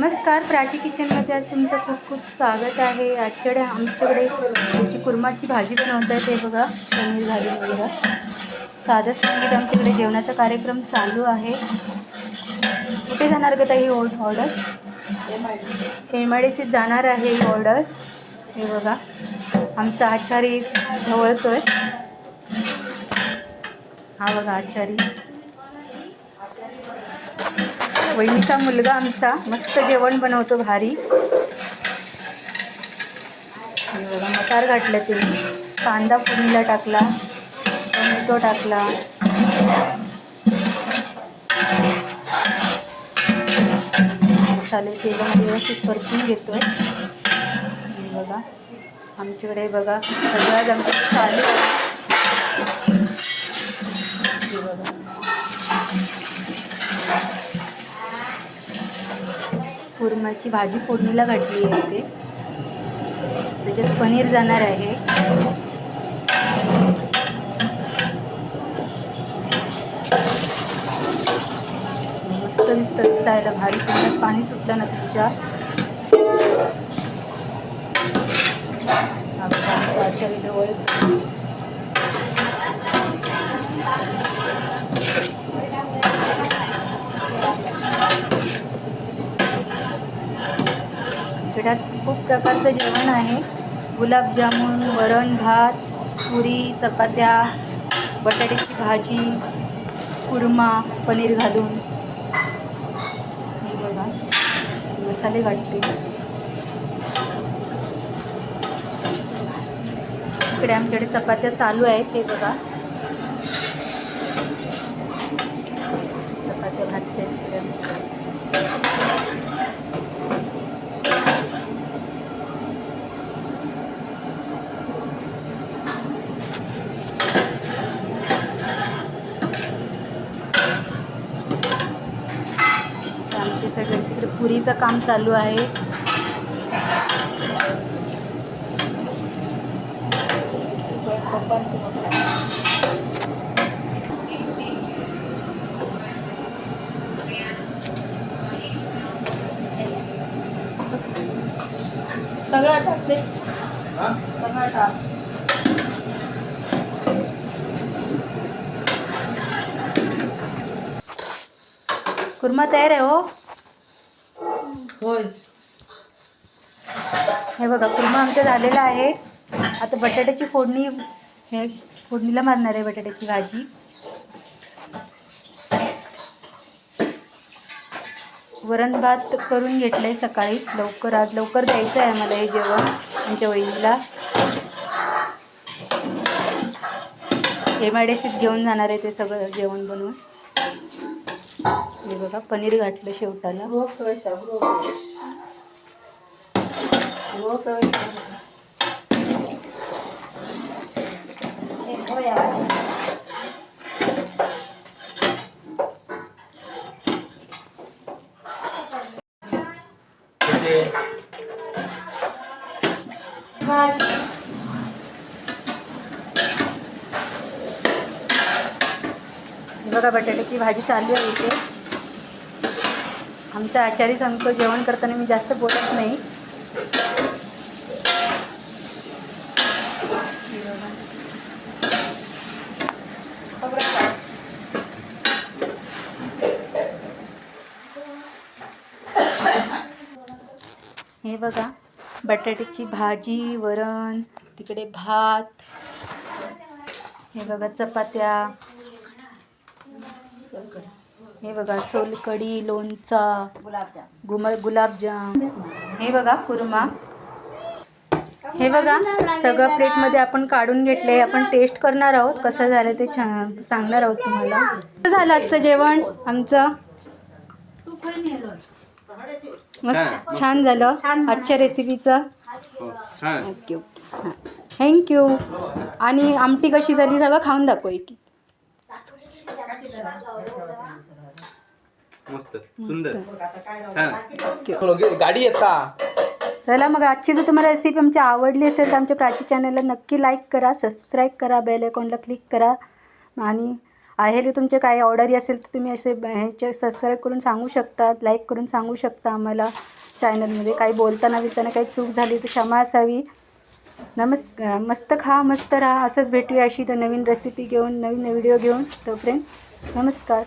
नमस्कार, प्राची किचनमध्ये आज तुमचं खूप खूप स्वागत आहे। आमच्याकडे त्याची कुर्माची भाजी बनवत आहे ते बघा, पनीर घालून वगैरे साधं संगीत आमच्याकडे जेवणाचा कार्यक्रम चालू आहे। कुठे जाणार का ताई ऑर्डर? MIDCत जाणार आहे ही ऑर्डर। हे बघा आमचा आचारी ढवळतोय। हा बघा आचारी, वहिनीचा मुलगा आमचा मस्त जेवण बनवतो भारी। हे बघा मटार घातले, ते कांदा फोडणीला टाकला, टोमॅटो टाकला, मसाले तेलामध्ये व्यवस्थित परतून घेतोय। हे बघा आमच्याकडे बघा सगळ्यात आमचं चालू आहे। हे बघा कुर्माची भाजी फोडणीला घातली आहे, इथे त्याच्यात पनीर जाणार आहे। मस्त दिसायला भारी, तोंडात पाणी सुटलं ना तुझ्या। आचारी जवळ आमच्याकडे खूप प्रकारचं जेवण आहे। गुलाबजामुन, वरण भात, पुरी, चपात्या, बटाट्याची भाजी, कुर्मा पनीर घालून। हे बघा मसाले घातले। इकडे आमच्याकडे चपात्या चालू आहेत, ते बघा चपात्या भाजते तिकडे। आमचे सगळे तिकडे पुरीचं काम चालू आहे। सगळं टाकते, सगळं टाक। कुर्मा तयार आहे हो। होय, हे बघा कुर्मा आमचा झालेला आहे। आता बटाट्याची फोडणी, हे फोडणीला मारणार आहे बटाट्याची भाजी। वरण भात करून घेतलंय सकाळी लवकर, आज लवकर द्यायचं आहे आम्हाला हे जेवण आमच्या वहिनीला। MIDCत घेऊन जाणार आहे ते सगळं जेवण बनवून। हे बघा पनीर घातलं शेवटाला। बघा बटाट्याची भाजी चालू आहे इथे। आमचा आचारी सांगतो जेवण करताना मी जास्त बोलत नाही। हे बघा बटाट्याची भाजी, वरण, तिकडे भात, हे बघा चपात्या, हे बघा सोलकढी, लोणचा, गुलाबजाम, हे बघा कुर्मा। हे बघा सगळं प्लेटमध्ये आपण काढून घेतले। आपण टेस्ट करणार आहोत कसं झालं ते सांगणार आहोत तुम्हाला। कसं झालं आजचं जेवण आमचं? मस्त छान झालं आजच्या रेसिपीचं। ओके ओके, हां थँक्यू। आणि आमटी कशी झाली सगळं खाऊन दाखव की। मस्त सुंदर गाडी येता। चला मग आजची जर तुम्हाला रेसिपी आमची आवडली असेल तर आमच्या प्राची चॅनलला नक्की लाईक करा, सबस्क्राईब करा, बेल आयकॉनला क्लिक करा। आणि आहे ते तुमचे काही ऑर्डरही असेल तर तुम्ही असे ह्याचे सबस्क्राईब करून सांगू शकता, लाईक करून सांगू शकता आम्हाला। चॅनलमध्ये. काही बोलताना काही चूक झाली तर क्षमा असावी. मस्त खा मस्त राहा. असंच भेटूया अशी तर नवीन रेसिपी घेऊन, नवीन व्हिडिओ घेऊन. तोपर्यंत नमस्कार.